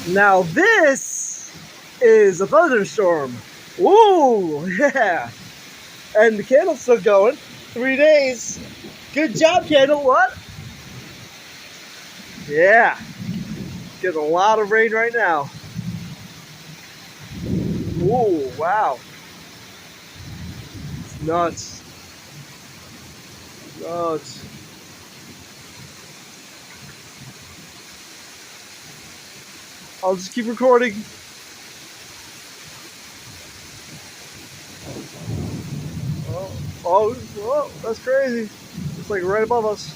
Now this is a thunderstorm. Woo, yeah. And the candle's still going. 3 days. Good job, candle. What? Yeah. Getting a lot of rain right now. Ooh, wow. It's nuts. Nuts. I'll just keep recording. Oh, that's crazy. It's like right above us.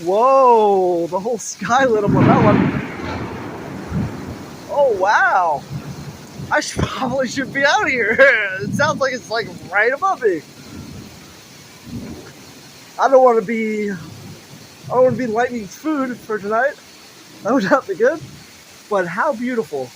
Whoa, the whole sky lit up on that one. Oh, wow. I probably should be out here. It sounds like it's like right above me. I don't want to be lightning's food for tonight. That would not be good. But how beautiful.